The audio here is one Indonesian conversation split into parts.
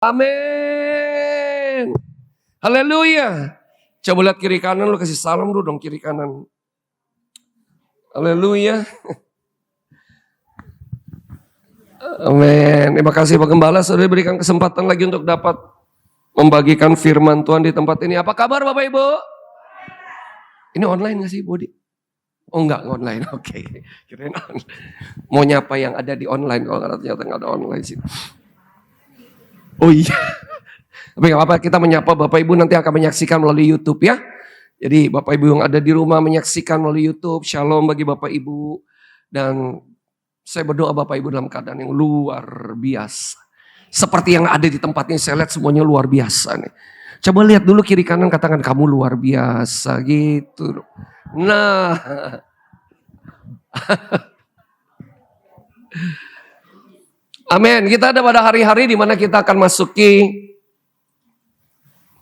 Amin. Haleluya. Coba lihat kiri kanan, lu kasih salam dulu dong kiri kanan. Haleluya. Amin. Terima kasih Pak Gembala sudah diberikan kesempatan lagi untuk dapat membagikan firman Tuhan di tempat ini. Apa kabar Bapak Ibu? Ini online gak sih Bodi? Oh enggak online, oke. Kirain online. Mau nyapa yang ada di online, kalau ternyata nggak ada online sih. Oh iya. Tapi nggak apa-apa, kita menyapa Bapak Ibu nanti akan menyaksikan melalui YouTube ya. Jadi Bapak Ibu yang ada di rumah menyaksikan melalui YouTube, shalom bagi Bapak Ibu. Dan saya berdoa Bapak Ibu dalam keadaan yang luar biasa. Seperti yang ada di tempat ini, saya lihat semuanya luar biasa nih. Coba lihat dulu kiri kanan, katakan kamu luar biasa gitu. Nah. Amin. Kita ada pada hari-hari di mana kita akan masuki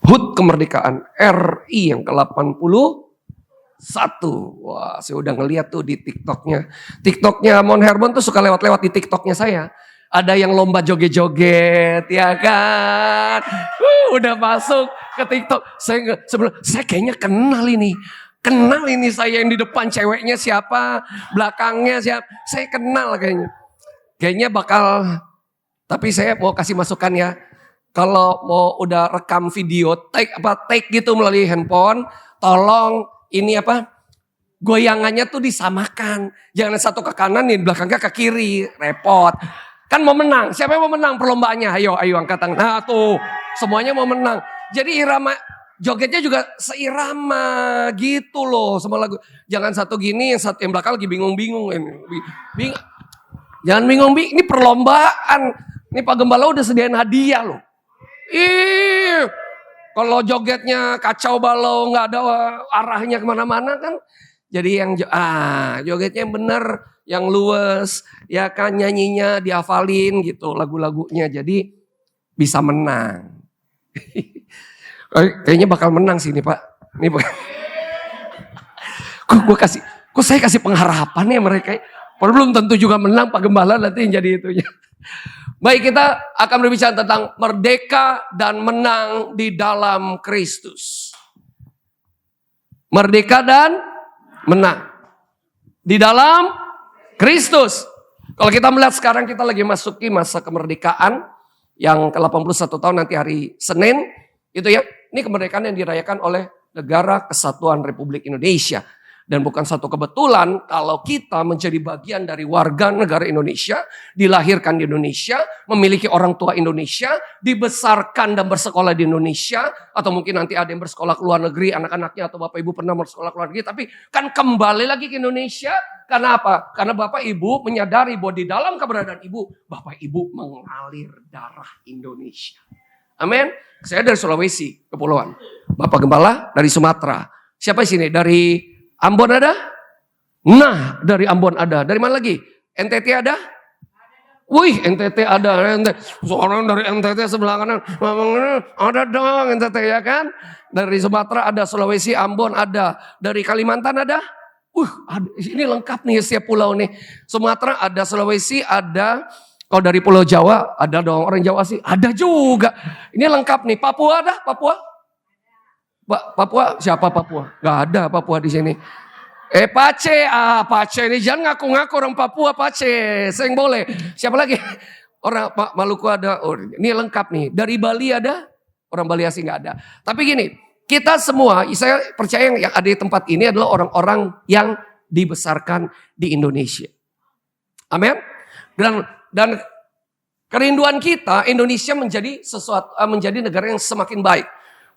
HUT kemerdekaan RI yang ke-81. Wah, saya udah ngeliat tuh di TikToknya. TikToknya Mon Herman tuh suka lewat-lewat di TikToknya saya. Ada yang lomba joget-joget, ya kan? Udah masuk ke TikTok. Saya kayaknya kenal ini. Kenal ini saya yang di depan, ceweknya siapa, belakangnya siapa. Saya kenal kayaknya. Kayaknya bakal, tapi saya mau kasih masukan ya. Kalau mau udah rekam video, take gitu melalui handphone, tolong ini goyangannya tuh disamakan. Jangan satu ke kanan nih, belakangnya ke kiri, repot. Kan mau menang, siapa yang mau menang perlombaannya? Ayo angkat tangan. Nah tuh, semuanya mau menang. Jadi irama jogetnya juga seirama gitu loh sama lagu. Jangan satu gini, yang belakang lagi bingung-bingung. Jangan bingung, ini perlombaan. Ini Pak Gembala udah sediain hadiah loh. Kalau jogetnya kacau balau, nggak ada arahnya kemana-mana kan. Jadi yang jogetnya yang bener, yang luwes, ya kan nyanyinya dihafalin gitu lagu-lagunya. Jadi bisa menang. Kayaknya bakal menang sih ini Pak. Ini kok saya kasih pengharapan ya mereka. Belum tentu juga menang Pak Gembala nanti yang jadi itunya. Baik, kita akan berbicara tentang merdeka dan menang di dalam Kristus. Merdeka dan menang di dalam Kristus. Kalau kita melihat sekarang kita lagi masuki masa kemerdekaan yang ke-81 tahun nanti hari Senin. Itu ya, ini kemerdekaan yang dirayakan oleh Negara Kesatuan Republik Indonesia. Dan bukan satu kebetulan kalau kita menjadi bagian dari warga negara Indonesia, dilahirkan di Indonesia, memiliki orang tua Indonesia, dibesarkan dan bersekolah di Indonesia, atau mungkin nanti ada yang bersekolah ke luar negeri, anak-anaknya atau Bapak Ibu pernah bersekolah ke luar negeri, tapi kan kembali lagi ke Indonesia. Karena apa? Karena Bapak Ibu menyadari bahwa di dalam keberadaan Ibu, Bapak Ibu mengalir darah Indonesia. Amin. Saya dari Sulawesi, Kepulauan. Bapak Gembala dari Sumatera. Siapa di sini? Dari Ambon ada? Nah, dari Ambon ada. Dari mana lagi? NTT ada? Wih, NTT ada. Seorang dari NTT sebelah kanan. Ada dong NTT ya kan? Dari Sumatera ada, Sulawesi, Ambon ada. Dari Kalimantan ada? Ada. Ini lengkap nih setiap pulau nih. Sumatera ada, Sulawesi ada. Kalau dari Pulau Jawa ada dong. Orang Jawa sih ada juga. Ini lengkap nih. Papua ada? Papua, siapa Papua? Gak ada Papua di sini. Pace ini jangan ngaku-ngaku orang Papua Pace. Saya boleh. Siapa lagi? Orang Maluku ada. Oh, ini lengkap nih. Dari Bali ada? Orang Bali asing nggak ada. Tapi gini, kita semua, saya percaya yang ada di tempat ini adalah orang-orang yang dibesarkan di Indonesia. Amin. Dan kerinduan kita Indonesia menjadi negara yang semakin baik.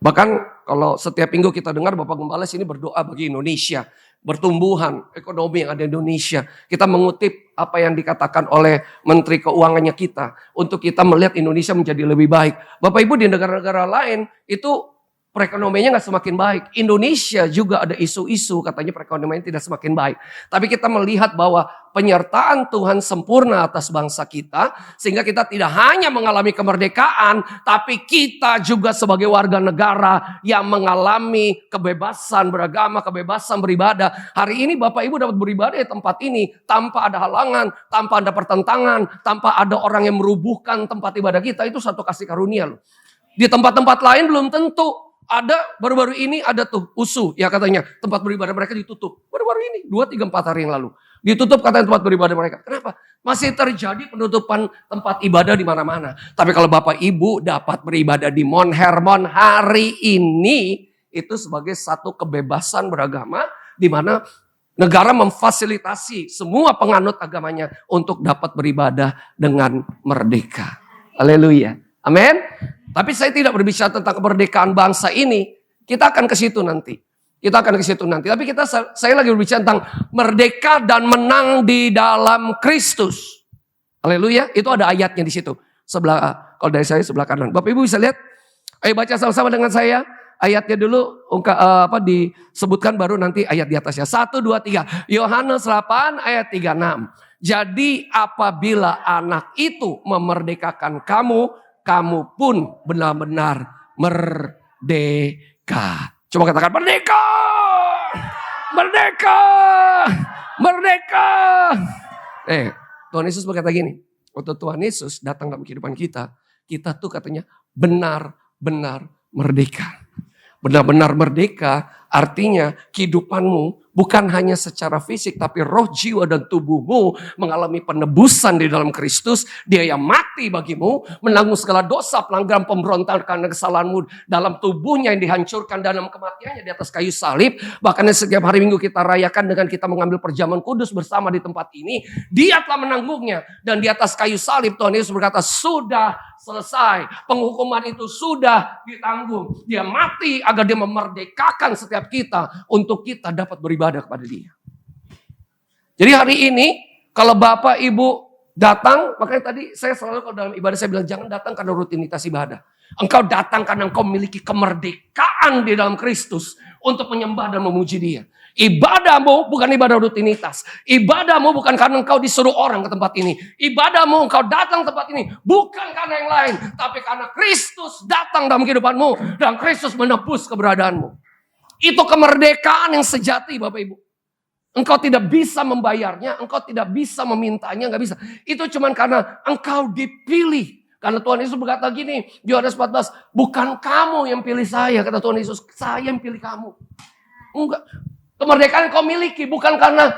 Bahkan kalau setiap minggu kita dengar Bapak Gembala sini berdoa bagi Indonesia. Bertumbuhan ekonomi yang ada di Indonesia. Kita mengutip apa yang dikatakan oleh Menteri Keuangannya kita. Untuk kita melihat Indonesia menjadi lebih baik. Bapak Ibu di negara-negara lain itu perekonomiannya nggak semakin baik. Indonesia juga ada isu-isu katanya perekonomian tidak semakin baik. Tapi kita melihat bahwa penyertaan Tuhan sempurna atas bangsa kita. Sehingga kita tidak hanya mengalami kemerdekaan, tapi kita juga sebagai warga negara yang mengalami kebebasan beragama, kebebasan beribadah. Hari ini Bapak Ibu dapat beribadah di tempat ini tanpa ada halangan, tanpa ada pertentangan, tanpa ada orang yang merubuhkan tempat ibadah kita. Itu satu kasih karunia loh. Di tempat-tempat lain belum tentu. Ada baru-baru ini ada tuh USU ya katanya tempat beribadah mereka ditutup. Baru-baru ini 2, 3, 4 hari yang lalu. Ditutup katanya tempat beribadah mereka. Kenapa? Masih terjadi penutupan tempat ibadah di mana-mana. Tapi kalau Bapak Ibu dapat beribadah di Mount Hermon hari ini, itu sebagai satu kebebasan beragama di mana negara memfasilitasi semua penganut agamanya untuk dapat beribadah dengan merdeka. Haleluya. Amin. Tapi saya tidak berbicara tentang kemerdekaan bangsa ini. Kita akan ke situ nanti. Tapi saya lagi berbicara tentang merdeka dan menang di dalam Kristus. Haleluya. Itu ada ayatnya di situ. Kalau dari saya sebelah kanan. Bapak Ibu bisa lihat? Ayo baca sama-sama dengan saya. Ayatnya dulu disebutkan baru nanti ayat di atasnya. 1, 2, 3. Yohanes 8 ayat 36. Jadi apabila anak itu memerdekakan kamu pun benar-benar merdeka. Coba katakan merdeka. Merdeka. Merdeka. Tuhan Yesus berkata gini. Waktu Tuhan Yesus datang dalam kehidupan kita tuh katanya benar-benar merdeka. Benar-benar merdeka artinya kehidupanmu bukan hanya secara fisik tapi roh, jiwa dan tubuhmu mengalami penebusan di dalam Kristus. Dia yang mati bagimu, menanggung segala dosa, pelanggaran, pemberontakan dan kesalahanmu dalam tubuhnya yang dihancurkan dalam kematiannya di atas kayu salib. Bahkan setiap hari Minggu kita rayakan dengan kita mengambil perjamuan kudus bersama di tempat ini. Dia telah menanggungnya dan di atas kayu salib Tuhan Yesus berkata sudah selesai. Penghukuman itu sudah ditanggung. Dia mati agar dia memerdekakan setiap kita untuk kita dapat beribadah kepada dia. Jadi hari ini kalau Bapak Ibu datang, makanya tadi saya selalu kalau dalam ibadah saya bilang jangan datang karena rutinitas ibadah. Engkau datang karena engkau memiliki kemerdekaan di dalam Kristus untuk menyembah dan memuji dia. Ibadahmu bukan ibadah rutinitas. Ibadahmu bukan karena engkau disuruh orang ke tempat ini. Ibadahmu engkau datang ke tempat ini bukan karena yang lain. Tapi karena Kristus datang dalam kehidupanmu. Dan Kristus menebus keberadaanmu. Itu kemerdekaan yang sejati Bapak Ibu. Engkau tidak bisa membayarnya. Engkau tidak bisa memintanya. Enggak bisa. Itu cuma karena engkau dipilih. Karena Tuhan Yesus berkata gini. Yohanes 14. Bukan kamu yang pilih saya. Kata Tuhan Yesus. Saya yang pilih kamu. Enggak. Kemerdekaan kau miliki bukan karena,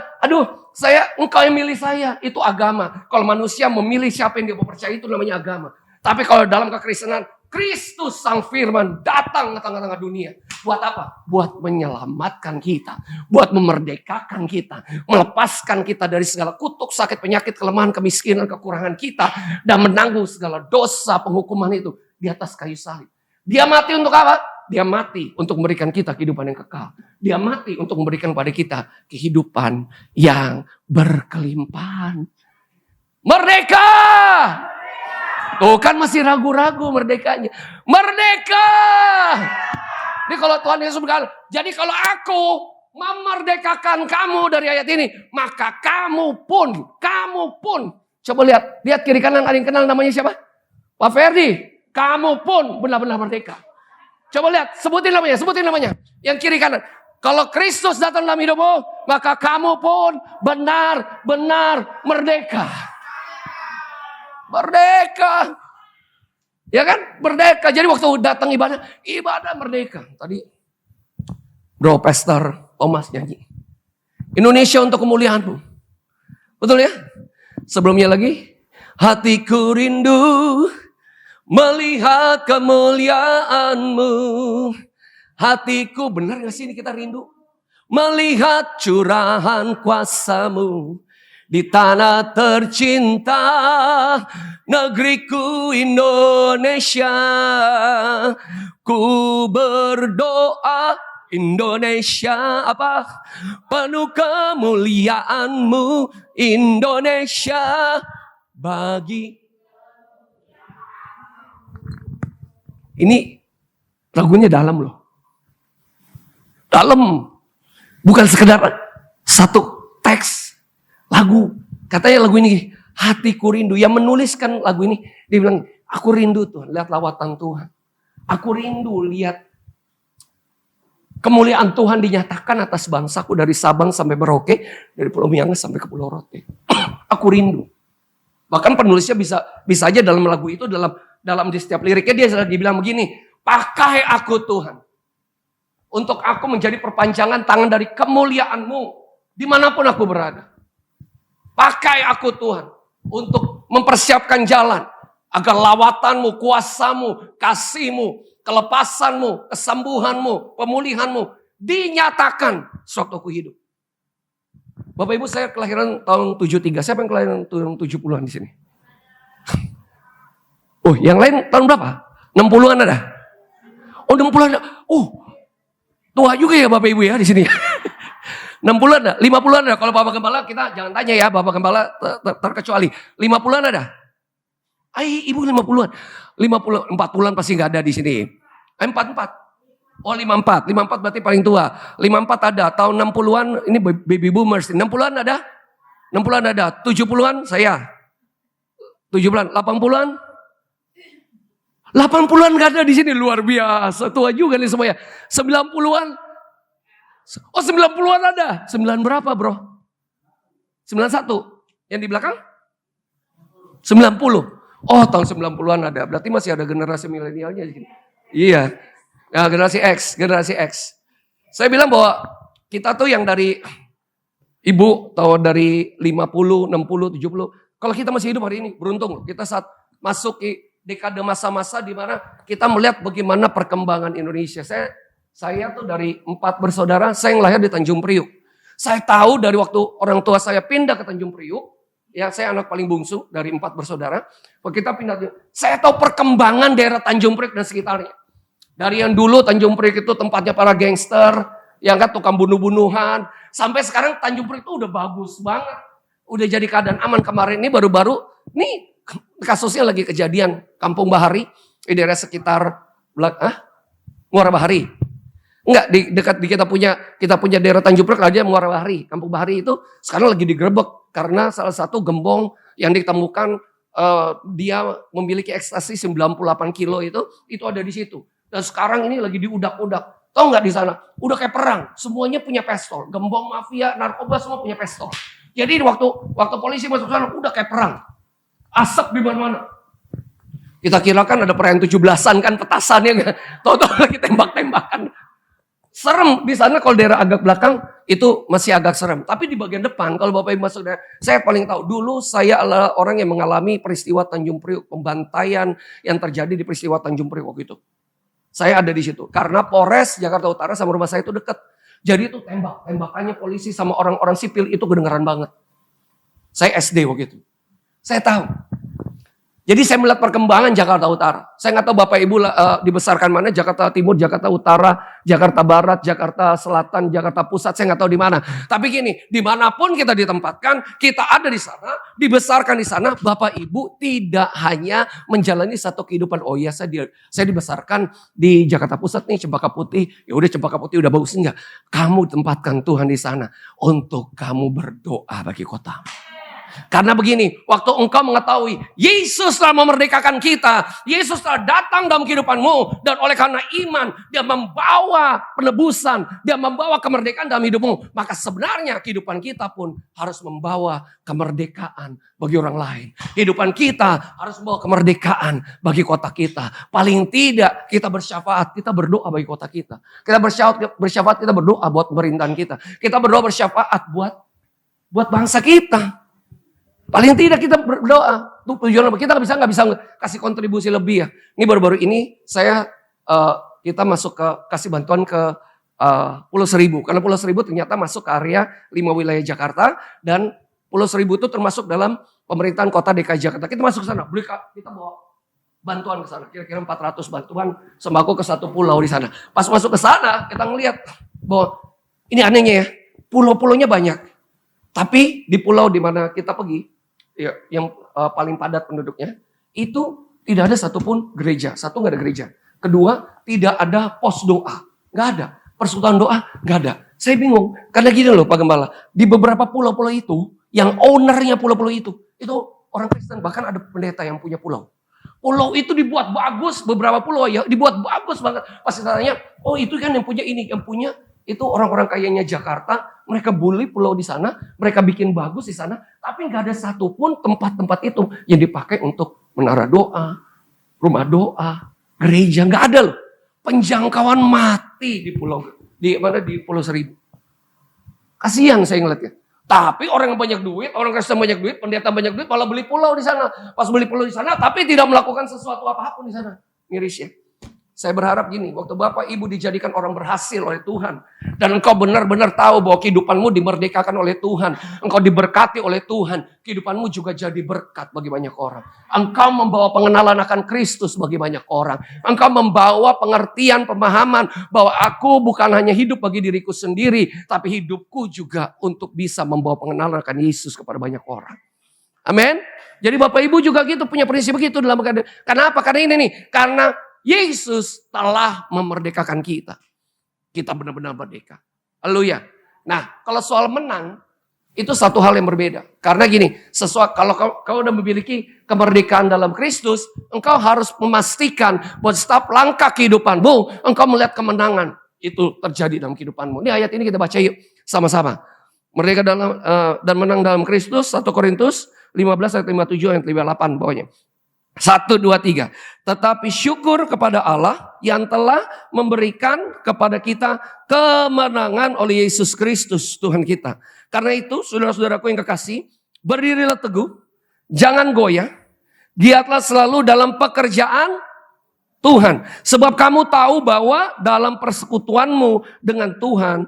engkau yang milih saya. Itu agama. Kalau manusia memilih siapa yang dia mau percaya itu namanya agama. Tapi kalau dalam kekristenan, Kristus Sang Firman datang ke tengah-tengah dunia. Buat apa? Buat menyelamatkan kita. Buat memerdekakan kita. Melepaskan kita dari segala kutuk, sakit, penyakit, kelemahan, kemiskinan, kekurangan kita. Dan menanggung segala dosa penghukuman itu di atas kayu salib. Dia mati untuk apa? Dia mati untuk memberikan kita kehidupan yang kekal. Dia mati untuk memberikan pada kita kehidupan yang berkelimpahan. Merdeka! Tuh kan masih ragu-ragu merdekanya. Merdeka! Ini kalau Tuhan Yesus berkata, jadi kalau aku memerdekakan kamu dari ayat ini, maka kamu pun. Coba lihat kiri kanan ada yang kenal namanya siapa? Pak Ferdi. Kamu pun benar-benar merdeka. Coba lihat, sebutin namanya. Yang kiri kanan. Kalau Kristus datang dalam hidupmu, maka kamu pun benar-benar merdeka. Merdeka. Ya kan? Merdeka. Jadi waktu datang ibadah merdeka. Tadi Bro Pastor Thomas nyanyi. Indonesia untuk kemuliaanmu. Betul ya? Sebelumnya lagi. Hatiku rindu melihat kemuliaan-Mu. Hatiku, benar gak sih ini kita rindu? Melihat curahan kuasa-Mu di tanah tercinta, negeriku Indonesia. Ku berdoa Indonesia penuh kemuliaan-Mu Indonesia bagi. Ini lagunya dalam loh. dalam. Bukan sekedar satu teks lagu. Katanya lagu ini, hatiku rindu. Yang menuliskan lagu ini, dia bilang, aku rindu Tuhan, lihat lawatan Tuhan. Aku rindu lihat kemuliaan Tuhan dinyatakan atas bangsaku dari Sabang sampai Merauke, dari Pulau Miangas sampai ke Pulau Rote. Aku rindu. Bahkan penulisnya bisa aja dalam lagu itu, dalam di setiap liriknya dia dibilang begini, pakai aku Tuhan. Untuk aku menjadi perpanjangan tangan dari kemuliaan-Mu. Dimanapun aku berada. Pakai aku Tuhan. Untuk mempersiapkan jalan. Agar lawatan-Mu, kuasa-Mu, kasih-Mu, kelepasan-Mu, kesembuhan-Mu, pemulihan-Mu. Dinyatakan sewaktu aku hidup. Bapak Ibu, saya kelahiran tahun 73. Siapa yang kelahiran tahun 70-an di sini? Oh, yang lain tahun berapa? 60-an ada? Oh, 60-an ada. Oh, tua juga ya Bapak Ibu ya di sini. 60-an ada, 50-an ada. Kalau Bapak Gembala kita jangan tanya ya, Bapak Gembala terkecuali. 50-an ada? Ibu 50-an. 40-an pasti nggak ada di sini. 44. Oh 54 berarti paling tua. 54 ada, tahun 60-an ini baby boomers. 60-an ada? 60-an ada, 70-an saya. 70-an, 80-an? 80-an gak ada di sini, luar biasa. Tua juga nih semuanya. 90-an? Oh 90-an ada. 9 berapa bro? 91? Yang di belakang? 90. Oh tahun 90-an ada. Berarti masih ada generasi milenialnya di sini. Iya. Nah, generasi X. Saya bilang bahwa kita tuh yang dari ibu tahun dari 50, 60, 70. Kalau kita masih hidup hari ini, beruntung. Kita saat masuk dekade masa-masa di mana kita melihat bagaimana perkembangan Indonesia. Saya tuh dari 4 bersaudara, saya yang lahir di Tanjung Priuk. Saya tahu dari waktu orang tua saya pindah ke Tanjung Priuk, ya saya anak paling bungsu dari 4 bersaudara. Waktu kita pindah, saya tahu perkembangan daerah Tanjung Priuk dan sekitarnya. Dari yang dulu Tanjung Priuk itu tempatnya para gangster, yang kan tukang bunuh-bunuhan, sampai sekarang Tanjung Priuk itu udah bagus banget. Udah jadi keadaan aman. Kemarin ini baru-baru, nih kasusnya lagi kejadian Kampung Bahari, di daerah sekitar Muara Bahari. Enggak, di dekat di kita punya daerah Tanjung Priok aja Muara Bahari. Kampung Bahari itu sekarang lagi digerebek karena salah satu gembong yang ditemukan dia memiliki ekstasi 98 kilo itu ada di situ. Dan sekarang ini lagi diudak-udak. Tahu nggak di sana? Udah kayak perang. Semuanya punya pistol. Gembong, mafia, narkoba semua punya pistol. Jadi waktu polisi masuk sana udah kayak perang. Asap di mana-mana. Kita kira kan ada perayaan 17-an kan petasannya. Tahu-tahu lagi tembak-tembakan. Serem di sana kalau daerah agak belakang itu masih agak serem. Tapi di bagian depan kalau Bapak Ibu masuk daerah, saya paling tahu. Dulu saya adalah orang yang mengalami peristiwa Tanjung Priok, pembantaian yang terjadi di peristiwa Tanjung Priok waktu itu. Saya ada di situ karena Polres Jakarta Utara sama rumah saya itu dekat. Jadi itu tembakannya polisi sama orang-orang sipil itu kedengaran banget. Saya SD waktu itu. Saya tahu. Jadi saya melihat perkembangan Jakarta Utara. Saya nggak tahu Bapak Ibu dibesarkan mana, Jakarta Timur, Jakarta Utara, Jakarta Barat, Jakarta Selatan, Jakarta Pusat, saya nggak tahu di mana. Tapi gini, dimanapun kita ditempatkan, kita ada di sana, dibesarkan di sana, Bapak Ibu tidak hanya menjalani satu kehidupan. Oh iya, saya dibesarkan di Jakarta Pusat nih, Cempaka Putih. Ya udah Cempaka Putih udah bagus enggak? Kamu tempatkan Tuhan di sana untuk kamu berdoa bagi kota. Karena begini, waktu engkau mengetahui Yesus telah memerdekakan kita, Yesus telah datang dalam kehidupanmu, dan oleh karena iman dia membawa penebusan, dia membawa kemerdekaan dalam hidupmu, maka sebenarnya kehidupan kita pun harus membawa kemerdekaan bagi orang lain. Kehidupan kita harus membawa kemerdekaan bagi kota kita. Paling tidak kita bersyafaat, kita berdoa bagi kota kita. Kita bersyafaat, kita berdoa buat pemerintahan kita. Kita berdoa bersyafaat buat bangsa kita. Paling tidak kita berdoa. Tujuan apa? Kita nggak bisa kasih kontribusi lebih ya. Ini baru-baru ini kita masuk kasih bantuan ke Pulau Seribu. Karena Pulau Seribu ternyata masuk ke area 5 wilayah Jakarta. Dan Pulau Seribu itu termasuk dalam pemerintahan kota DKI Jakarta. Kita masuk ke sana. Kita bawa bantuan ke sana. Kira-kira 400 bantuan sembako ke satu pulau di sana. Pas masuk ke sana kita ngelihat bahwa ini anehnya ya. Pulau-pulaunya banyak. Tapi di pulau di mana kita pergi, ya, yang paling padat penduduknya, itu tidak ada satupun gereja. Satu, nggak ada gereja. Kedua, tidak ada pos doa. Nggak ada. persekutuan doa, nggak ada. Saya bingung, karena gini loh Pak Gembala, di beberapa pulau-pulau itu, yang ownernya pulau-pulau itu orang Kristen, bahkan ada pendeta yang punya pulau. Pulau itu dibuat bagus, beberapa pulau ya dibuat bagus banget. Pasti tanya, oh itu kan yang punya ini, yang punya itu orang-orang kayanya Jakarta, mereka bully pulau di sana, mereka bikin bagus di sana, tapi nggak ada satupun tempat-tempat itu yang dipakai untuk menara doa, rumah doa, gereja, nggak ada loh. Penjangkauan mati di Pulau Seribu. Kasihan saya ngeliatnya. Tapi orang yang banyak duit, orang Kristen banyak duit, pendeta banyak duit, malah beli pulau di sana. Pas beli pulau di sana, tapi tidak melakukan sesuatu apapun di sana. Mirisnya. Saya berharap gini, waktu Bapak Ibu dijadikan orang berhasil oleh Tuhan, dan engkau benar-benar tahu bahwa kehidupanmu dimerdekakan oleh Tuhan, engkau diberkati oleh Tuhan, kehidupanmu juga jadi berkat bagi banyak orang. Engkau membawa pengenalan akan Kristus bagi banyak orang. Engkau membawa pengertian, pemahaman bahwa aku bukan hanya hidup bagi diriku sendiri, tapi hidupku juga untuk bisa membawa pengenalan akan Yesus kepada banyak orang. Amin. Jadi Bapak Ibu juga gitu, punya prinsip begitu dalam keadaan. Kenapa? Karena ini nih, karena Yesus telah memerdekakan kita. Kita benar-benar merdeka. Haleluya. Nah, kalau soal menang, itu satu hal yang berbeda. Karena gini, kalau kau udah memiliki kemerdekaan dalam Kristus, engkau harus memastikan bahwa setiap langkah kehidupanmu, engkau melihat kemenangan. Itu terjadi dalam kehidupanmu. Ini ayat ini kita baca yuk sama-sama. Merdeka dan menang dalam Kristus, 1 Korintus 15 ayat 57 ayat 58 bawahnya. 1, 2, 3. Tetapi syukur kepada Allah yang telah memberikan kepada kita kemenangan oleh Yesus Kristus Tuhan kita. Karena itu saudara-saudaraku yang kekasih, berdirilah teguh, jangan goyah, giatlah selalu dalam pekerjaan Tuhan. Sebab kamu tahu bahwa dalam persekutuanmu dengan Tuhan,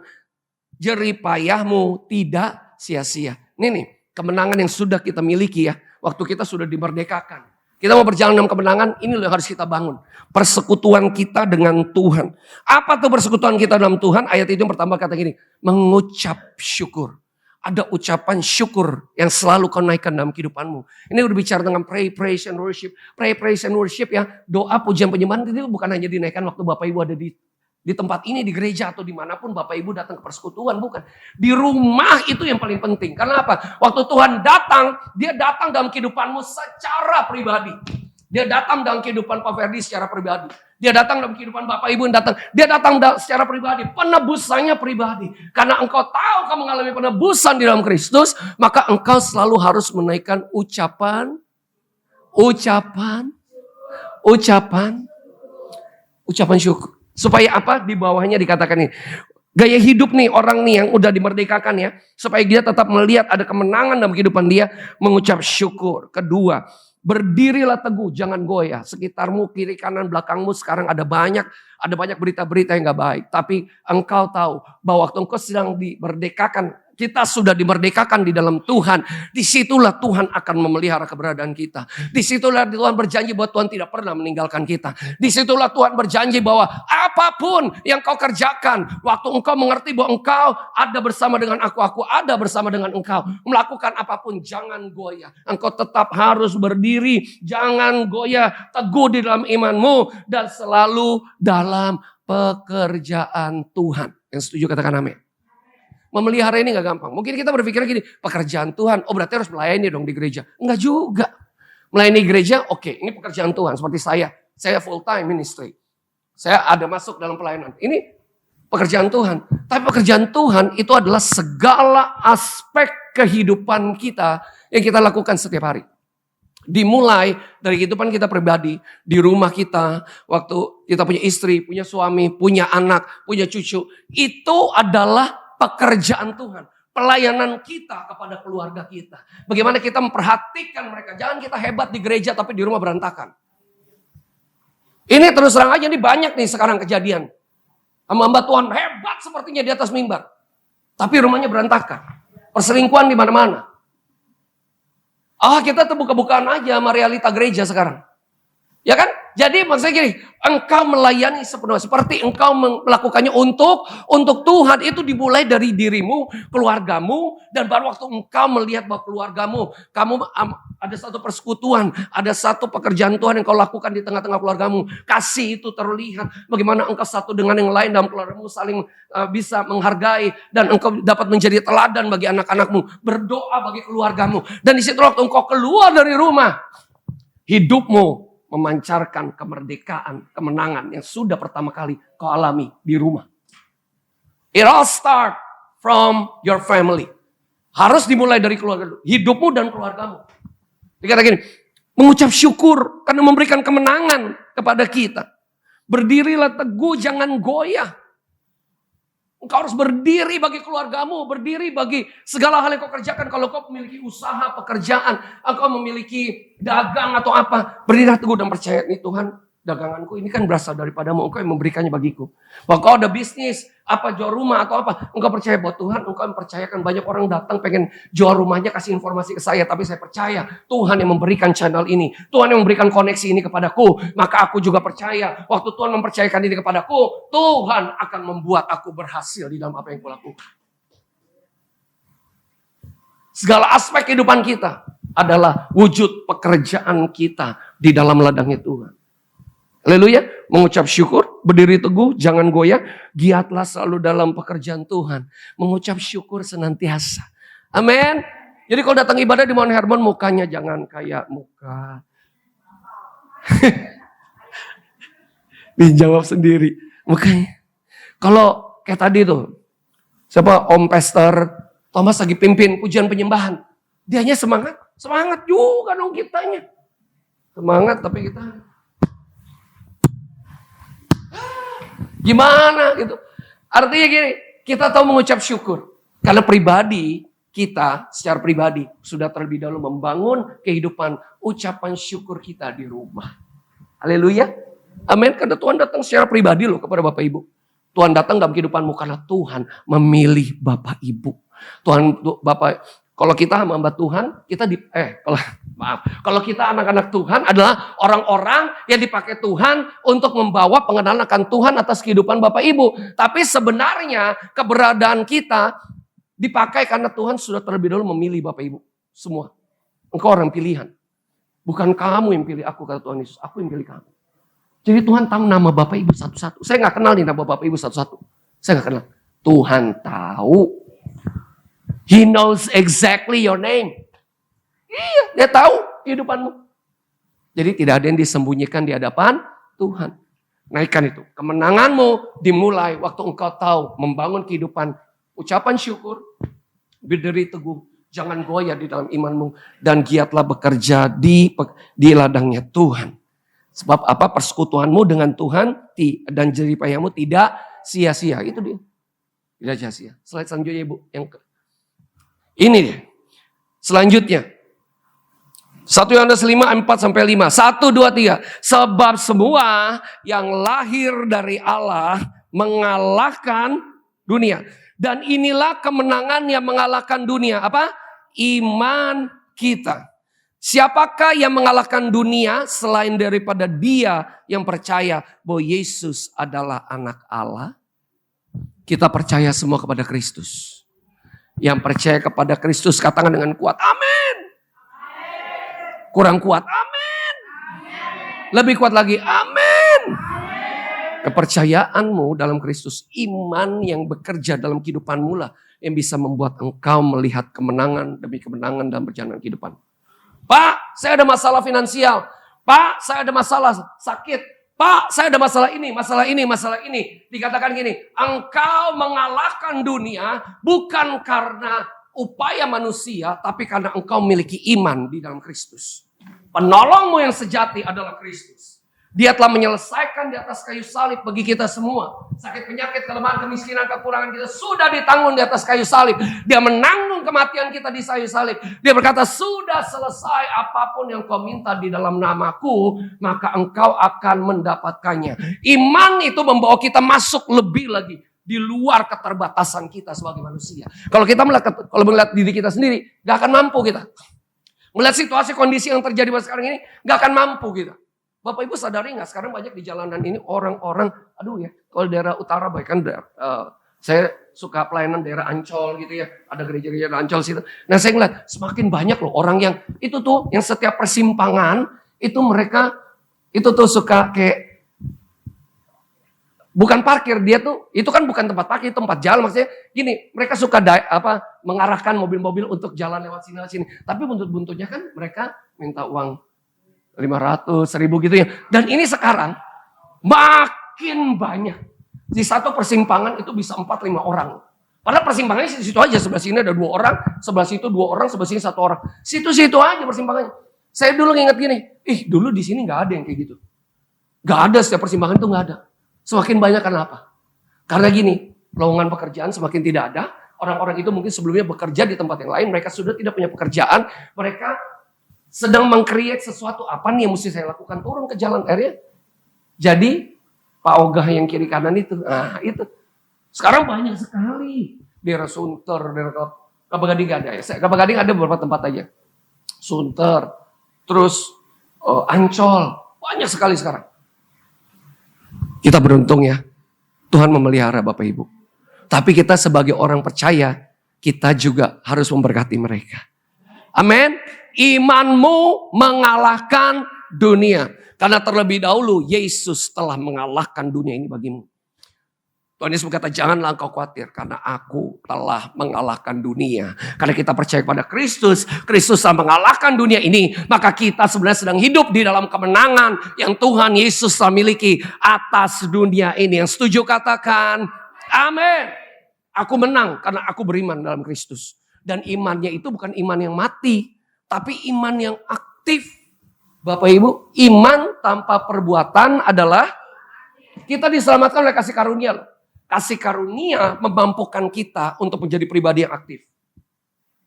jerih payahmu tidak sia-sia. Ini nih, kemenangan yang sudah kita miliki ya, waktu kita sudah dimerdekakan. Kita mau berjalan dalam kemenangan, ini loh yang harus kita bangun. Persekutuan kita dengan Tuhan. Apa tuh persekutuan kita dalam Tuhan? Ayat itu yang pertama kata gini, mengucap syukur. Ada ucapan syukur yang selalu kau naikkan dalam kehidupanmu. Ini udah bicara dengan pray, praise, and worship. Pray, praise, and worship ya. Doa, pujian, penyembahan itu bukan hanya dinaikkan waktu Bapak Ibu ada di tempat ini, di gereja atau dimanapun Bapak Ibu datang ke persekutuan, bukan. Di rumah itu yang paling penting. Karena apa? Waktu Tuhan datang, dia datang dalam kehidupanmu secara pribadi. Dia datang dalam kehidupan Pak Ferdi secara pribadi. Dia datang dalam kehidupan Bapak Ibu yang datang. Dia datang secara pribadi. Penebusannya pribadi. Karena engkau tahu kamu mengalami penebusan di dalam Kristus, maka engkau selalu harus menaikkan ucapan syukur. Supaya apa? Di bawahnya dikatakan ini. Gaya hidup nih orang nih yang udah dimerdekakan ya. Supaya dia tetap melihat ada kemenangan dalam kehidupan dia. Mengucap syukur. Kedua, berdirilah teguh, jangan goyah. Sekitarmu, kiri, kanan, belakangmu sekarang ada banyak berita-berita yang gak baik. Tapi engkau tahu bahwa waktu engkau sedang dimerdekakan, kita sudah dimerdekakan di dalam Tuhan. Disitulah Tuhan akan memelihara keberadaan kita. Disitulah Tuhan berjanji bahwa Tuhan tidak pernah meninggalkan kita. Disitulah Tuhan berjanji bahwa apapun yang kau kerjakan, waktu engkau mengerti bahwa engkau ada bersama dengan aku ada bersama dengan engkau. Melakukan apapun, jangan goyah. Engkau tetap harus berdiri, jangan goyah, teguh di dalam imanmu, dan selalu dalam pekerjaan Tuhan. Yang setuju katakan amin. Memelihara ini gak gampang. Mungkin kita berpikir gini, pekerjaan Tuhan, oh berarti harus melayani dong di gereja. Enggak juga. Melayani gereja, oke, ini pekerjaan Tuhan. Seperti saya full time ministry. Saya ada masuk dalam pelayanan. Ini pekerjaan Tuhan. Tapi pekerjaan Tuhan itu adalah segala aspek kehidupan kita yang kita lakukan setiap hari. Dimulai dari kehidupan kita pribadi, di rumah kita, waktu kita punya istri, punya suami, punya anak, punya cucu. Itu adalah pekerjaan Tuhan. Pelayanan kita kepada keluarga kita. Bagaimana kita memperhatikan mereka. Jangan kita hebat di gereja tapi di rumah berantakan. Ini terus terang aja, ini banyak nih sekarang kejadian. Hamba Tuhan hebat sepertinya di atas mimbar. Tapi rumahnya berantakan. Perselingkuhan di mana-mana. Kita tuh buka-bukaan aja sama realita gereja sekarang. Ya kan? Jadi maksudnya gini, engkau melayani sepenuhnya. Seperti engkau melakukannya untuk Tuhan. Itu dimulai dari dirimu, keluargamu. Dan baru waktu engkau melihat bahwa keluargamu, kamu ada satu persekutuan, ada satu pekerjaan Tuhan yang kau lakukan di tengah-tengah keluargamu. Kasih itu terlihat. Bagaimana engkau satu dengan yang lain dalam keluargamu saling bisa menghargai. Dan engkau dapat menjadi teladan bagi anak-anakmu. Berdoa bagi keluargamu. Dan di situ waktu engkau keluar dari rumah, hidupmu memancarkan kemerdekaan, kemenangan yang sudah pertama kali kau alami di rumah. It all start from your family. Harus dimulai dari keluarga, hidupmu dan keluargamu. Dikata gini, mengucap syukur karena memberikan kemenangan kepada kita. Berdirilah teguh, jangan goyah. Engkau harus berdiri bagi keluargamu, berdiri bagi segala hal yang kau kerjakan. Kalau kau memiliki usaha, pekerjaan, engkau memiliki dagang atau apa, berdirilah teguh dan percaya nih Tuhan, daganganku ini kan berasal daripadamu, engkau yang memberikannya bagiku. Bahwa kau ada bisnis, apa jual rumah atau apa, engkau percaya bahwa Tuhan, engkau mempercayakan. Banyak orang datang pengen jual rumahnya, kasih informasi ke saya, tapi saya percaya Tuhan yang memberikan channel ini, Tuhan yang memberikan koneksi ini kepadaku. Maka aku juga percaya, waktu Tuhan mempercayakan ini kepadaku, Tuhan akan membuat aku berhasil di dalam apa yang kulakukan. Segala aspek kehidupan kita adalah wujud pekerjaan kita di dalam ladangnya Tuhan. Haleluya, mengucap syukur, berdiri teguh, jangan goyah, giatlah selalu dalam pekerjaan Tuhan. Mengucap syukur senantiasa. Amin. Jadi kalau datang ibadah di Mount Hermon, mukanya jangan kayak muka. Dijawab sendiri, mukanya. Kalau kayak tadi tuh, siapa Om Pastor Thomas lagi pimpin pujian penyembahan. Dianya semangat juga dong kitanya. Semangat tapi kita gimana gitu. Artinya gini, kita tahu mengucap syukur. Karena pribadi kita secara pribadi sudah terlebih dahulu membangun kehidupan ucapan syukur kita di rumah. Haleluya. Amin. Karena Tuhan datang secara pribadi loh kepada Bapak Ibu. Tuhan datang dalam kehidupanmu karena Tuhan memilih Bapak Ibu. Kalau kita hamba Tuhan, kalau kita anak-anak Tuhan adalah orang-orang yang dipakai Tuhan untuk membawa pengenalan akan Tuhan atas kehidupan Bapak Ibu. Tapi sebenarnya keberadaan kita dipakai karena Tuhan sudah terlebih dahulu memilih Bapak Ibu. Semua. Engkau orang pilihan. Bukan kamu yang pilih aku, kata Tuhan Yesus. Aku yang pilih kamu. Jadi Tuhan tahu nama Bapak Ibu satu-satu. Saya gak kenal nih nama Bapak Ibu satu-satu. Saya gak kenal. Tuhan tahu. He knows exactly your name. Iya, dia tahu kehidupanmu. Jadi tidak ada yang disembunyikan di hadapan Tuhan. Naikkan itu. Kemenanganmu dimulai waktu engkau tahu membangun kehidupan ucapan syukur, berdiri teguh, jangan goyah di dalam imanmu, dan giatlah bekerja di ladangnya Tuhan. Sebab apa? Persekutuanmu dengan Tuhan dan jeripayamu tidak sia-sia. Itu dia. Tidak sia-sia. Slide selanjutnya Ibu. Ini dia. Selanjutnya. 1 Yohanes 5, 4-5. 1, 2, 3. Sebab semua yang lahir dari Allah mengalahkan dunia. Dan inilah kemenangan yang mengalahkan dunia. Apa? Iman kita. Siapakah yang mengalahkan dunia selain daripada dia yang percaya bahwa Yesus adalah anak Allah? Kita percaya semua kepada Kristus. Yang percaya kepada Kristus katakan dengan kuat, amin. Kurang kuat, amin. Lebih kuat lagi, amin. Kepercayaanmu dalam Kristus, iman yang bekerja dalam kehidupanmu lah yang bisa membuat engkau melihat kemenangan demi kemenangan dalam perjalanan kehidupan. Pak, saya ada masalah finansial. Pak, saya ada masalah sakit. Pak, saya ada masalah ini. Dikatakan gini, engkau mengalahkan dunia bukan karena upaya manusia, tapi karena engkau memiliki iman di dalam Kristus. Penolongmu yang sejati adalah Kristus. Dia telah menyelesaikan di atas kayu salib bagi kita semua. Sakit, penyakit, kelemahan, kemiskinan, kekurangan kita sudah ditanggung di atas kayu salib. Dia menanggung kematian kita di kayu salib. Dia berkata, sudah selesai, apapun yang kau minta di dalam namaku, maka engkau akan mendapatkannya. Iman itu membawa kita masuk lebih lagi di luar keterbatasan kita sebagai manusia. Kalau melihat diri kita sendiri, gak akan mampu kita. Melihat situasi kondisi yang terjadi sekarang ini, gak akan mampu kita. Bapak Ibu sadari nggak sekarang banyak di jalanan ini orang-orang, aduh ya, kalau daerah utara baik kan saya suka pelayanan daerah Ancol gitu ya, ada gereja-gereja Ancol situ. Nah saya ngeliat semakin banyak loh orang yang itu tuh, yang setiap persimpangan itu mereka itu tuh suka kayak bukan parkir, dia tuh itu kan bukan tempat parkir, tempat jalan maksudnya. Gini, mereka suka mengarahkan mobil-mobil untuk jalan lewat sini. Tapi buntut-buntutnya kan mereka minta uang 500, 1000 gitu ya. Dan ini sekarang makin banyak. Di satu persimpangan itu bisa 4-5 orang. Padahal persimpangannya situ aja, sebelah sini ada 2 orang, sebelah situ 2 orang, sebelah sini 1 orang. Situ-situ aja persimpangannya. Saya dulu nginget gini, dulu di sini nggak ada yang kayak gitu. Nggak ada, setiap persimpangan itu nggak ada. Semakin banyak karena apa? Karena gini, lowongan pekerjaan semakin tidak ada. Orang-orang itu mungkin sebelumnya bekerja di tempat yang lain, mereka sudah tidak punya pekerjaan, mereka sedang meng-create sesuatu, apa nih yang mesti saya lakukan, turun ke jalan akhirnya. Jadi Pak Ogah yang kiri kanan itu, itu. Sekarang banyak sekali. Daerah Sunter, daerah Kelapa Gading ada ya. Kelapa Gading ada beberapa tempat aja. Sunter, terus Ancol, banyak sekali sekarang. Kita beruntung ya, Tuhan memelihara Bapak Ibu. Tapi kita sebagai orang percaya, kita juga harus memberkati mereka. Amin. Imanmu mengalahkan dunia. Karena terlebih dahulu Yesus telah mengalahkan dunia ini bagimu. Tuhan Yesus berkata, janganlah engkau khawatir karena aku telah mengalahkan dunia. Karena kita percaya kepada Kristus, Kristus telah mengalahkan dunia ini. Maka kita sebenarnya sedang hidup di dalam kemenangan yang Tuhan Yesus telah miliki atas dunia ini. Yang setuju katakan, amin. Aku menang karena aku beriman dalam Kristus. Dan imannya itu bukan iman yang mati, tapi iman yang aktif. Bapak Ibu, iman tanpa perbuatan adalah kita diselamatkan oleh kasih karunia. Kasih karunia memampukan kita untuk menjadi pribadi yang aktif.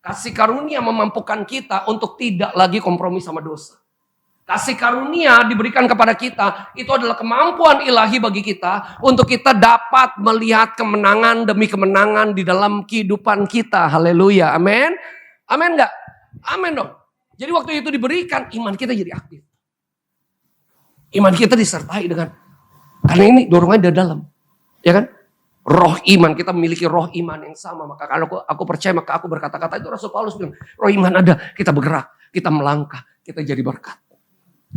Kasih karunia memampukan kita untuk tidak lagi kompromi sama dosa. Kasih karunia diberikan kepada kita, itu adalah kemampuan ilahi bagi kita untuk kita dapat melihat kemenangan demi kemenangan di dalam kehidupan kita. Haleluya, amin. Amin enggak? Amin dong. Jadi waktu itu diberikan, iman kita jadi aktif. Iman kita disertai dengan, karena ini dorongannya dari dalam. Ya kan? Roh iman, kita memiliki roh iman yang sama. Maka kalau aku percaya, maka aku berkata-kata. Itu Rasul Paulus bilang, roh iman ada, kita bergerak, kita melangkah, kita jadi berkat.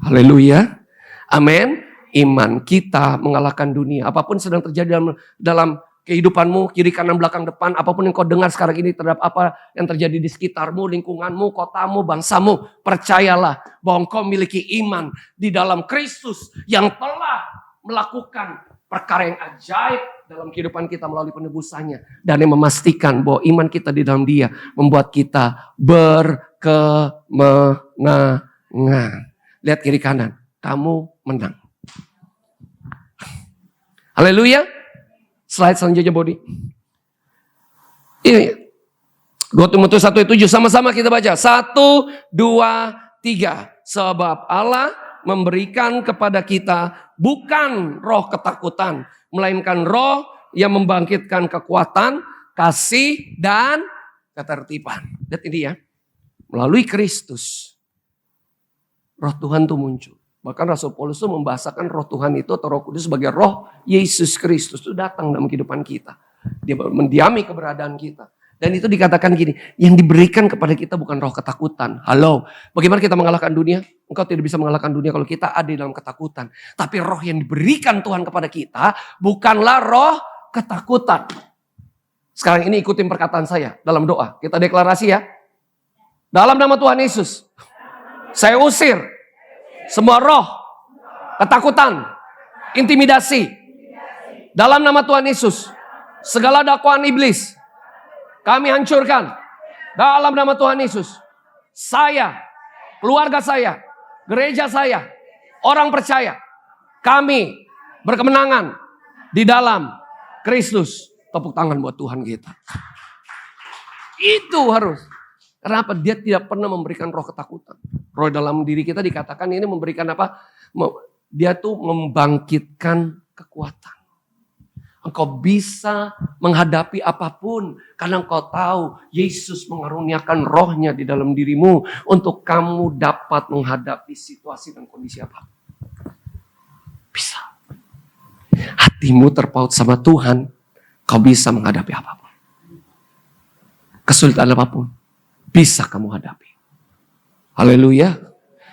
Haleluya. Amin. Iman kita mengalahkan dunia. Apapun sedang terjadi dalam kehidupanmu, kiri kanan belakang depan, apapun yang kau dengar sekarang ini terhadap apa yang terjadi di sekitarmu, lingkunganmu, kotamu, bangsamu, percayalah bahwa engkau memiliki iman di dalam Kristus yang telah melakukan perkara yang ajaib dalam kehidupan kita melalui penebusannya, dan yang memastikan bahwa iman kita di dalam Dia membuat kita berkemenangan. Lihat kiri kanan, kamu menang. Haleluya. Slide selanjutnya, Bodi. Ini 2 Timotius 1:7, sama-sama kita baca. 1, 2, 3. Sebab Allah memberikan kepada kita bukan roh ketakutan, melainkan roh yang membangkitkan kekuatan, kasih, dan ketertiban. Lihat ini ya. Melalui Kristus, roh Tuhan itu muncul. Bahkan Rasul Paulus itu membahasakan roh Tuhan itu atau roh kudus sebagai roh Yesus Kristus itu datang dalam kehidupan kita. Dia mendiami keberadaan kita. Dan itu dikatakan gini, yang diberikan kepada kita bukan roh ketakutan. Halo, bagaimana kita mengalahkan dunia? Engkau tidak bisa mengalahkan dunia kalau kita ada dalam ketakutan. Tapi roh yang diberikan Tuhan kepada kita bukanlah roh ketakutan. Sekarang ini ikutin perkataan saya dalam doa. Kita deklarasi ya. Dalam nama Tuhan Yesus, saya usir semua roh ketakutan, intimidasi. Dalam nama Tuhan Yesus, segala dakwaan iblis kami hancurkan. Dalam nama Tuhan Yesus, saya, keluarga saya, gereja saya, orang percaya, kami berkemenangan di dalam Kristus. Tepuk tangan buat Tuhan kita. Itu harus. Kenapa? Dia tidak pernah memberikan roh ketakutan. Roh dalam diri kita dikatakan ini memberikan apa? Dia tuh membangkitkan kekuatan. Engkau bisa menghadapi apapun karena engkau tahu Yesus mengaruniakan rohnya di dalam dirimu untuk kamu dapat menghadapi situasi dan kondisi apapun. hatimu terpaut sama Tuhan, kau bisa menghadapi apapun. Kesulitan apapun bisa kamu hadapi. Haleluya.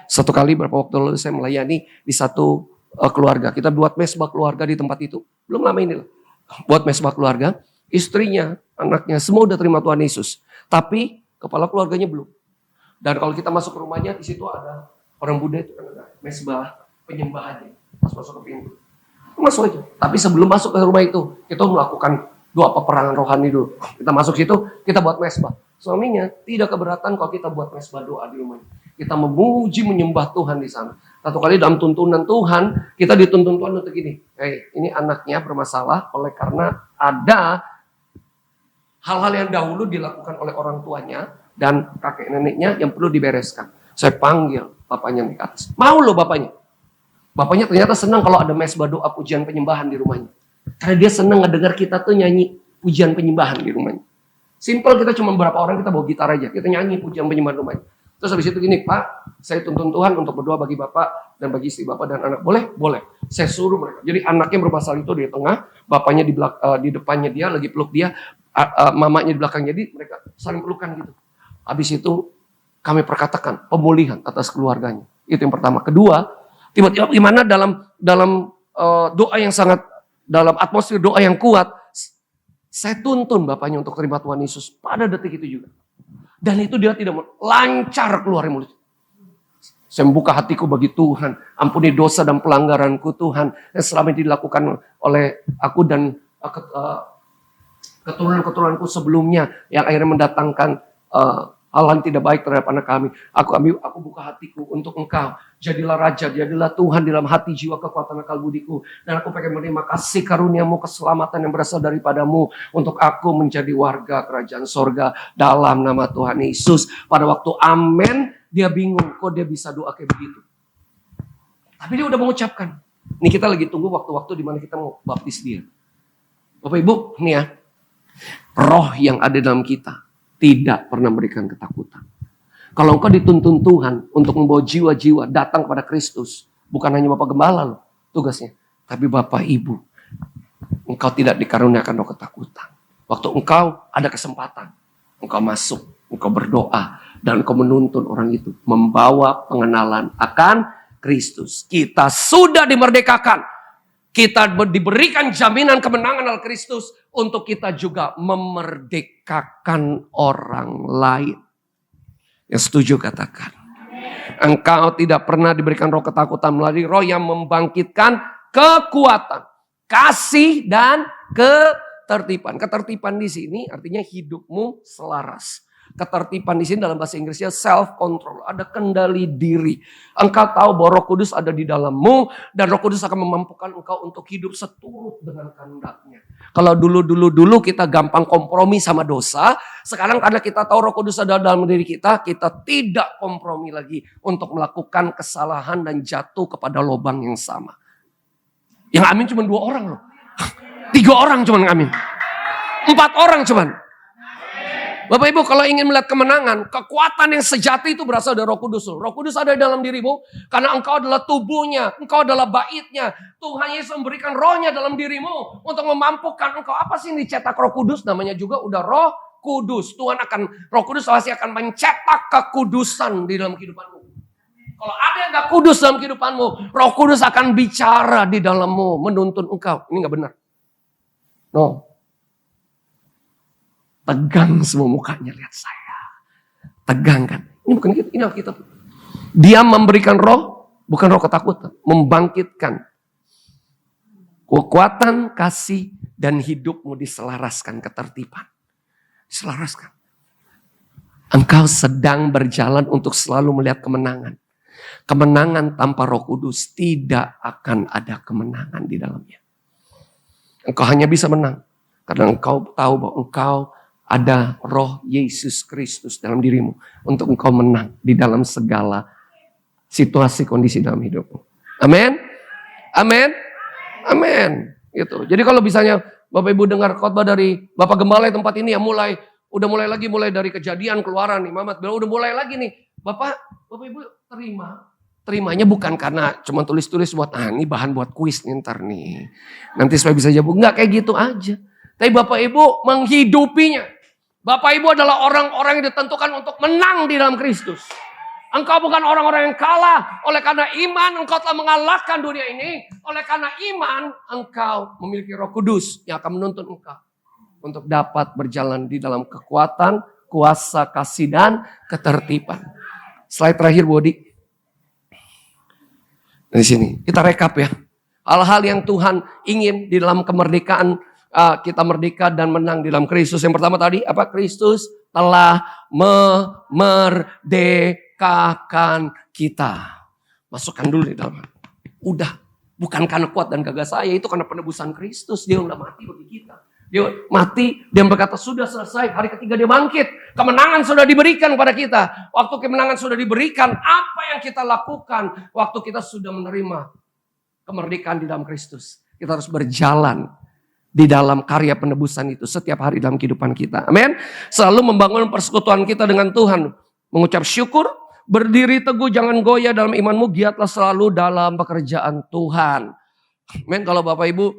Satu kali beberapa waktu lalu saya melayani di satu keluarga. Kita buat mesbah keluarga di tempat itu. Belum lama ini lah. Buat mesbah keluarga. Istrinya, anaknya, semua udah terima Tuhan Yesus. Tapi kepala keluarganya belum. Dan kalau kita masuk ke rumahnya, di situ ada orang Buddha itu kan ada mesbah penyembahannya. Pas masuk ke pintu. Masuk aja. Tapi sebelum masuk ke rumah itu, kita melakukan doa peperangan rohani dulu. Kita masuk situ, kita buat mesbah. Suaminya tidak keberatan kalau kita buat mesbah doa di rumahnya. Kita memuji menyembah Tuhan di sana. Satu kali dalam tuntunan Tuhan, kita dituntun Tuhan untuk ini. Ini anaknya bermasalah oleh karena ada hal-hal yang dahulu dilakukan oleh orang tuanya dan kakek neneknya yang perlu dibereskan. Saya panggil bapaknya di atas. Mau loh bapaknya. Bapaknya ternyata senang kalau ada mesbah doa pujian penyembahan di rumahnya. Karena dia senang ngedengar kita tuh nyanyi pujian penyembahan di rumahnya. Simple, kita cuma beberapa orang, kita bawa gitar aja. Kita nyanyi pujian penyembahan rumahnya. Terus habis itu gini, Pak, saya tuntun Tuhan untuk berdoa bagi Bapak dan bagi istri Bapak dan anak. Boleh? Boleh. Saya suruh mereka. Jadi anaknya bermasalah itu di tengah, bapaknya di depannya dia, lagi peluk dia, mamanya di belakangnya, jadi mereka saling pelukan gitu. Habis itu kami perkatakan pemulihan atas keluarganya. Itu yang pertama. Kedua, tiba-tiba gimana dalam doa yang sangat, dalam atmosfer doa yang kuat, saya tuntun bapaknya untuk terima Tuhan Yesus pada detik itu juga. Dan itu dia tidak lancar keluar dari mulut. Saya membuka hatiku bagi Tuhan. Ampuni dosa dan pelanggaranku Tuhan. Yang selama ini dilakukan oleh aku dan keturunan-keturunanku sebelumnya. Yang akhirnya mendatangkan hal yang tidak baik terhadap anak kami. Aku buka hatiku untuk Engkau. Jadilah Raja, jadilah Tuhan dalam hati, jiwa, kekuatan, akal budiku. Dan aku pengen menerima kasih karuniamu, keselamatan yang berasal daripadamu. Untuk aku menjadi warga kerajaan sorga dalam nama Tuhan Yesus. Pada waktu amin, dia bingung kok dia bisa doa kayak begitu. Tapi dia udah mengucapkan. Ini kita lagi tunggu waktu-waktu di mana kita mau baptis dia. Bapak Ibu, nih ya. Roh yang ada dalam kita tidak pernah memberikan ketakutan. Kalau engkau dituntun Tuhan untuk membawa jiwa-jiwa datang kepada Kristus, bukan hanya Bapak Gembala loh tugasnya, tapi Bapak Ibu, engkau tidak dikaruniakan roh ketakutan. Waktu engkau ada kesempatan, engkau masuk, engkau berdoa, dan engkau menuntun orang itu membawa pengenalan akan Kristus. Kita sudah dimerdekakan, kita diberikan jaminan kemenangan oleh Kristus untuk kita juga memerdekakan orang lain. Yang setuju katakan. Engkau tidak pernah diberikan roh ketakutan melalui roh yang membangkitkan kekuatan, kasih dan ketertiban. Ketertiban di sini artinya hidupmu selaras. Ketertiban di sini dalam bahasa Inggrisnya self control, ada kendali diri. Engkau tahu bahwa Roh Kudus ada di dalammu dan Roh Kudus akan memampukan engkau untuk hidup seturut dengan kehendaknya. Kalau dulu kita gampang kompromi sama dosa, sekarang karena kita tahu Roh Kudus ada dalam diri kita tidak kompromi lagi untuk melakukan kesalahan dan jatuh kepada lubang yang sama. Yang amin cuma 2 orang loh. 3 orang cuma amin. 4 orang cuman. Bapak Ibu, kalau ingin melihat kemenangan, kekuatan yang sejati itu berasal dari Roh Kudus. Roh Kudus ada di dalam dirimu karena engkau adalah tubuhnya, engkau adalah baitnya. Tuhan Yesus memberikan rohnya dalam dirimu untuk memampukan engkau. Apa sih yang dicetak Roh Kudus? Namanya juga udah Roh Kudus. Roh Kudus pasti akan mencetak kekudusan di dalam kehidupanmu. Kalau ada yang gak kudus dalam kehidupanmu, Roh Kudus akan bicara di dalammu, menuntun engkau. Ini gak benar. No. Tegang semua mukanya, lihat saya. Tegang kan. Ini bukan kita, ini Alkitab. Dia memberikan roh, bukan roh ketakutan. Membangkitkan kekuatan, kasih, dan hidupmu diselaraskan ketertiban. Diselaraskan. Engkau sedang berjalan untuk selalu melihat kemenangan. Kemenangan tanpa Roh Kudus tidak akan ada kemenangan di dalamnya. Engkau hanya bisa menang karena engkau tahu bahwa engkau ada roh Yesus Kristus dalam dirimu untuk engkau menang di dalam segala situasi kondisi dalam hidupmu. Amin. Amin. Amin. Gitu. Jadi kalau misalnya Bapak Ibu dengar khotbah dari Bapak Gembala tempat ini ya udah mulai lagi dari Kejadian Keluaran nih Mamat bilang udah mulai lagi nih. Bapak Ibu terimanya bukan karena cuma tulis-tulis buat, ini bahan buat kuis nih ntar nih. Nanti supaya bisa jawab. Enggak kayak gitu aja. Tapi Bapak Ibu menghidupinya. Bapak Ibu adalah orang-orang yang ditentukan untuk menang di dalam Kristus. Engkau bukan orang-orang yang kalah. Oleh karena iman engkau telah mengalahkan dunia ini. Oleh karena iman engkau memiliki Roh Kudus yang akan menuntun engkau untuk dapat berjalan di dalam kekuatan, kuasa, kasih, dan ketertiban. Slide terakhir, Bodi. Di sini kita rekap ya. Hal-hal yang Tuhan ingin di dalam kemerdekaan kita merdeka dan menang di dalam Kristus. Yang pertama tadi apa? Kristus telah memerdekakan kita. Masukkan dulu di dalam. Udah, bukan karena kuat dan gagah saya, itu karena penebusan Kristus. Dia udah mati bagi kita. Dia mati, dia berkata sudah selesai. Hari ketiga dia bangkit. Kemenangan sudah diberikan kepada kita. Waktu kemenangan sudah diberikan, apa yang kita lakukan waktu kita sudah menerima kemerdekaan di dalam Kristus? Kita harus berjalan di dalam karya penebusan itu setiap hari dalam kehidupan kita. Amin. Selalu membangun persekutuan kita dengan Tuhan. Mengucap syukur, berdiri teguh, jangan goyah dalam imanmu, giatlah selalu dalam pekerjaan Tuhan. Amin. Kalau Bapak Ibu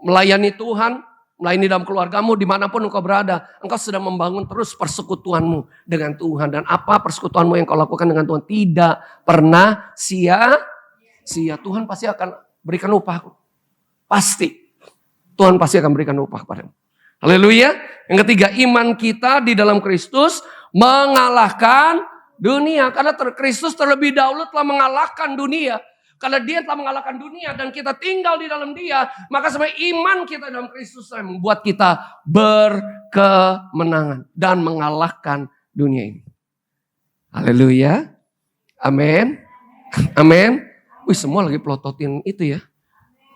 melayani Tuhan, melayani dalam keluargamu, dimanapun engkau berada, engkau sedang membangun terus persekutuanmu dengan Tuhan. Dan apa persekutuanmu yang kau lakukan dengan Tuhan tidak pernah sia-sia. Tuhan pasti akan berikan upah. Pasti. Tuhan pasti akan berikan upah kepadamu. Haleluya. Yang ketiga, iman kita di dalam Kristus mengalahkan dunia. Karena Kristus terlebih dahulu telah mengalahkan dunia. Karena dia telah mengalahkan dunia dan kita tinggal di dalam dia. Maka sebenarnya iman kita dalam Kristus yang membuat kita berkemenangan dan mengalahkan dunia ini. Haleluya. Amin. Amin. Wih, semua lagi pelototin itu ya.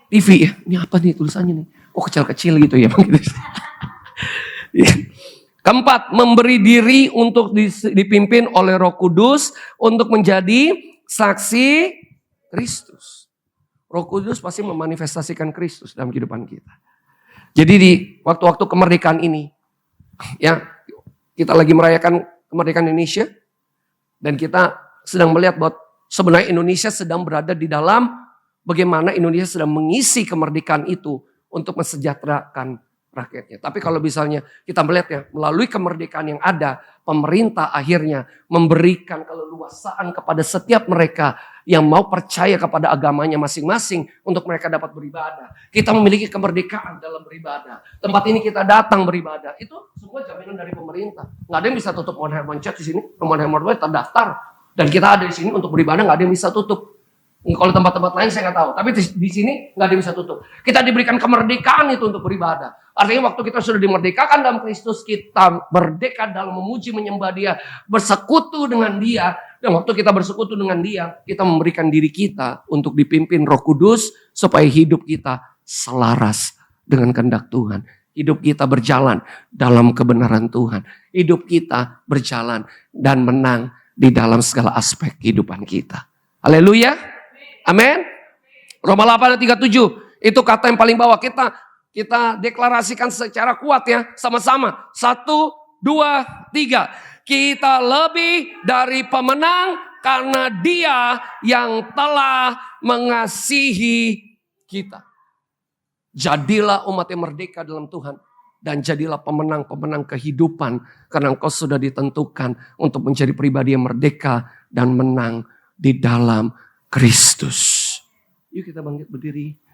TV ya. Ini apa nih tulisannya nih? Oh, kecil-kecil gitu ya. Keempat, memberi diri untuk dipimpin oleh Roh Kudus untuk menjadi saksi Kristus. Roh Kudus pasti memanifestasikan Kristus dalam kehidupan kita. Jadi di waktu-waktu kemerdekaan ini, ya kita lagi merayakan kemerdekaan Indonesia dan kita sedang melihat bahwa sebenarnya Indonesia sedang berada di dalam bagaimana Indonesia sedang mengisi kemerdekaan itu untuk mensejahterakan rakyatnya. Tapi kalau misalnya kita melihat ya, melalui kemerdekaan yang ada, pemerintah akhirnya memberikan keleluasaan kepada setiap mereka yang mau percaya kepada agamanya masing-masing untuk mereka dapat beribadah. Kita memiliki kemerdekaan dalam beribadah. Tempat ini kita datang beribadah. Itu semua jaminan dari pemerintah. Nggak ada yang bisa tutup Mount Hermon Church di sini. Mount Hermon Church terdaftar. Dan kita ada di sini untuk beribadah, nggak ada yang bisa tutup. Kalau tempat-tempat lain saya nggak tahu. Tapi di sini nggak ada yang bisa tutup. Kita diberikan kemerdekaan itu untuk beribadah. Artinya waktu kita sudah dimerdekakan dalam Kristus, kita merdeka dalam memuji menyembah Dia, bersekutu dengan Dia. Dan waktu kita bersekutu dengan Dia, kita memberikan diri kita untuk dipimpin Roh Kudus supaya hidup kita selaras dengan kehendak Tuhan. Hidup kita berjalan dalam kebenaran Tuhan. Hidup kita berjalan dan menang di dalam segala aspek kehidupan kita. Haleluya. Amin. Roma 8 ayat 37. Itu kata yang paling bawah. Kita deklarasikan secara kuat ya. Sama-sama. 1, 2, 3. Kita lebih dari pemenang karena Dia yang telah mengasihi kita. Jadilah umat yang merdeka dalam Tuhan. Dan jadilah pemenang-pemenang kehidupan. Karena engkau sudah ditentukan untuk menjadi pribadi yang merdeka dan menang di dalam Kristus. Yuk kita bangkit berdiri.